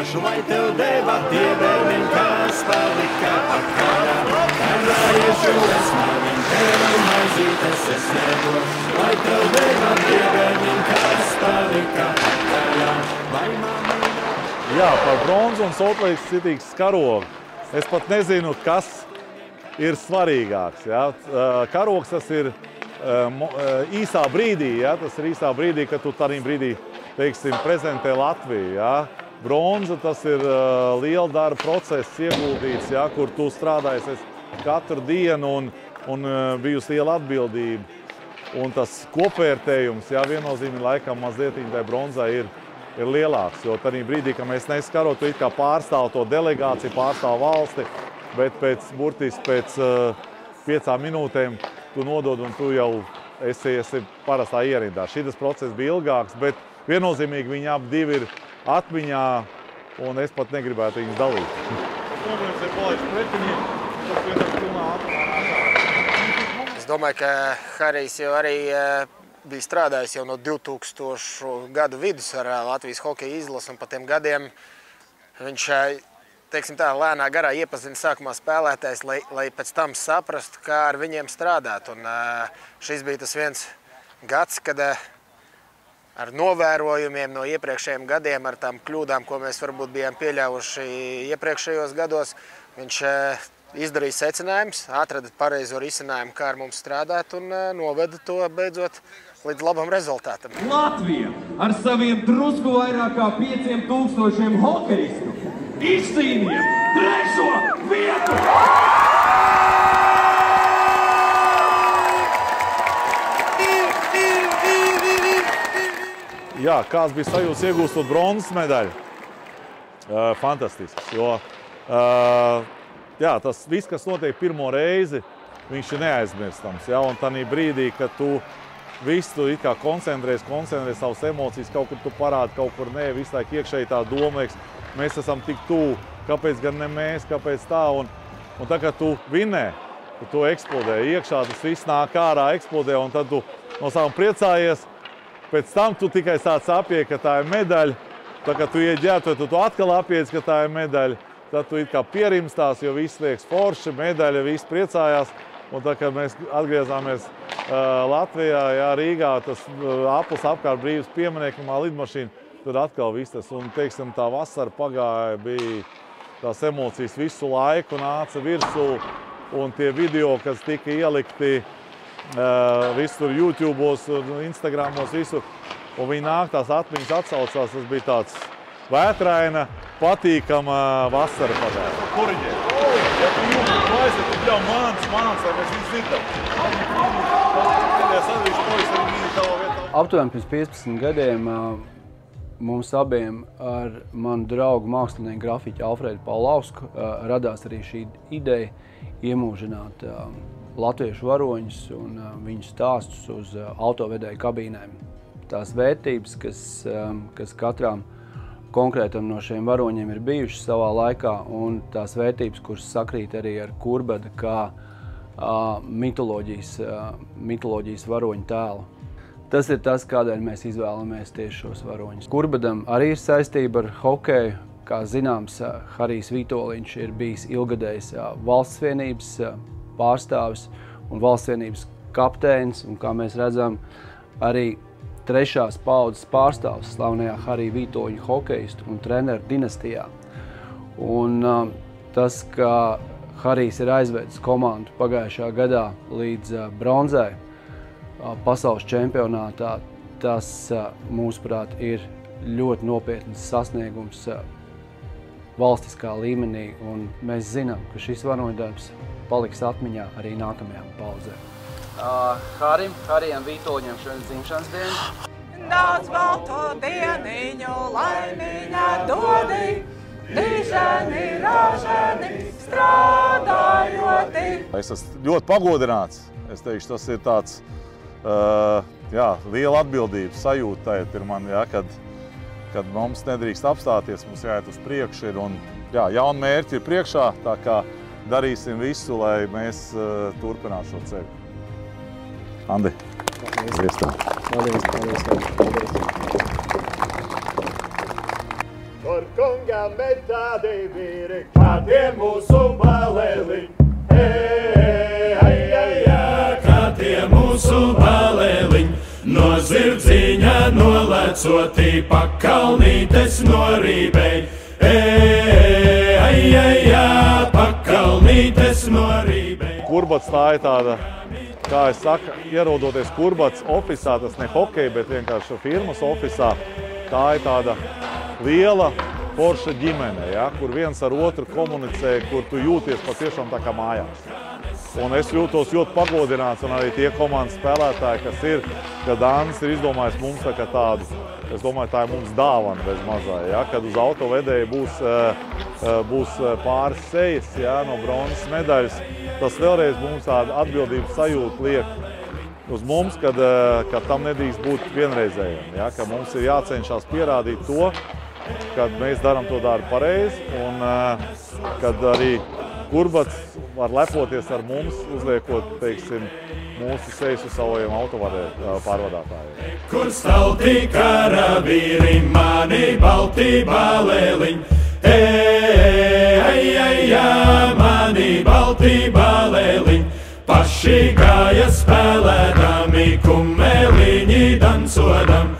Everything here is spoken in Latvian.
izdošu, lai tev deva tie bērniņ, kas palika pakaļā. Karājiešu es manim tev maizītes es nedošu, lai tev deva tie bērniņ, kas palika pakaļā. Vai mamīna? Jā, par bronzu un Soltlaiks Citīgas karogu. Es pat nezinu, kas ir svarīgāks. Ja? Karogs tas ir īsā brīdī, ja? Tas ir īsā brīdī, kad tu tādā brīdī, teiksim, prezentē Latviju. Ja? Bronza tas ir liela darba process ieguldīts, ja? Kur tu strādājies katru dienu un bijusi liela atbildība. Un tas kopvērtējums, ja? Viennozīmīgi laikam mazliet tai bronzai ir lielāks, jo tādā brīdī, kad mēs neskarot, tu it kā pārstāv to delegāciju, pārstāv valsti, bet burtiski pēc 5 minūtēm tu nodod un tu jau esi parastā ierindā. Šitas process bija ilgāks, bet viennozīmīgi viņi abi divi ir atmiņā, un es pat negribētu viņus dalīt. Problēmas ir paliks pret viņiem, tas vienam pilnā atmā. Es domāju, ka Harijs jau arī bija strādājis jau no 2000 gadu vidus ar Latvijas hokeja izlasu, un pa tiem gadiem viņš, teiksim tā, lēnā garā iepazina sākumā spēlētājs, lai pēc tam saprastu, kā ar viņiem strādāt. Un šis bija tas viens gads, kad ar novērojumiem no iepriekšējiem gadiem, ar tām kļūdām, ko mēs varbūt bijām pieļāvuši iepriekšējos gados, viņš izdarīja secinājumus, atrada pareizo risinājumu, kā ar mums strādāt, un noveda to beidzot līdz labam rezultātam. Latvija ar saviem drusku vairāk kā 5000 hokeistu izcīnīja 3. vietu! Jā, kāds bija sajūtas iegūstot bronzas medaļu? Fantastisks, jo jā, tas viss, kas notiek pirmo reizi, viņš ir neaizmirstams. Ja? Un tādā brīdī, kad tu visu tu it kā koncentrēs savas emocijas, kaut kur tu parādi, kaut kur nē, visu laiku iekšēji tā doma, liekas, mēs esam tik tuvu, kāpēc gan ne mēs, kāpēc tā. Un tā, kad tu vinnē, tu eksplodē iekšā, tas viss nāk ārā, eksplodē, un tad tu no sākuma priecājies. Pēc tam tu tikai sāc apiet, ka tā ir medaļa. Tā, kad tu iet ģērbtuvē, tu atkal apiec, ka tā ir medaļa. Tad tu it kā pierimstās, jo viss liekas forši, medaļa, viss priecājās. Un tā, kad mēs atgriezāmies Latvijā, jā, Rīgā, tas aplis apkārt brīvas pieminiekamā lidmašīna, tad atkal viss tas. Un, teiksim, tā vasara pagāja, bija tās emocijas visu laiku nāca virsū. Un tie video, kas tika ielikti visur YouTube'os, Instagram'os, visur. Un viņi nāk, tās atmiņas atsaucās, tas bija tāds vētraina, patīkama vasara pagāja. Koriģē. Ja tu jūti plaisa, tad jau māns, lai mēs viņus dzirdam. Aptuveni pirms 15 gadiem mums abiem ar manu draugu mākslinieku grafiķu Alfredu Paulausku radās arī šī ideja iemūžināt latviešu varoņus un viņu stāstus uz autovedēju kabīnēm. Tās vērtības, kas katram konkrētam no šiem varoņiem ir bijušas savā laikā, un tās vērtības, kuras sakrīt arī ar Kurbada kā mitoloģijas varoņu tēlu. Tas ir tas, kādēļ mēs izvēlamies tieši šos varoņus. Kurbadam arī ir saistība ar hokeju. Kā zināms, Harijs Vitoļiņš ir bijis ilgadējs valsts vienības pārstāvis un valsts vienības kapteinis, un kā mēs redzam, arī 3. paudzes pārstāvis slavenajā Harija Vitoļņa hokeistu un treneru dinastijā. Un tas, ka Harijs ir aizvedis komandu pagājušā gadā līdz bronzai pasaules čempionātā, tas, mūsuprāt, ir ļoti nopietns sasniegums valstiskā līmenī, un mēs zinām, ka šis varoņdarbs paliks atmiņā arī nākamajām paudzēm. Harijam Vitoļņam šodien dzimšanas diena. Daudz balto dieniņu laimiņā dodi, dižani, ražani, strādājoti. Es esmu ļoti pagodināts. Es teikšu, tas ir tāds, liela atbildības sajūta tagad ir man, kad mums nedrīkst apstāties, mums jāiet uz priekšu un jauni mērķi ir priekšā, tā kā darīsim visu, lai mēs turpinātu šo ceļu. Andi, paldies tev. Paldies. par kungām ir tādi vīri, kā tie mūsu balēliņi. Kā tie mūsu balēliņi, no zirdziņa nolecotī pakalnītes norībei. Pakalnītes norībei. Kurbats tā ir tāda, kā es saku, ierodoties Kurbats ofisā, tas ne hokeja, bet vienkārši firmas ofisā, tā ir tāda liela forša ģimene, ja, kur viens ar otru komunicē, kur tu jūties patiešām tā kā mājās. Un es jūtos ļoti pagodināts, un arī tie komandas spēlētāji, kas ir, kad Dānis ir izdomājis mums tā kā tādu, es domāju, tā ir mums dāvana bez mazā, ja, kad uz autovedēja būs pāris sejas, ja, no bronzas medaļas. Tas vēlreiz mums tāda atbildības sajūta liek uz mums, kad tam nedrīkst būt vienreizējiem, ja, ka mums ir jācenšas pierādīt to, kad mēs darām to darbu pareizi, un kad arī Kurbats var lepoties ar mums, uzliekot, teiksim, mūsu sejas uz saviem autopārvadātājiem. Kur staltī karavīri, mani baltī balēliņi, mani baltī balēliņi, paši gāja spēlēdami, kumeliņi dansodam,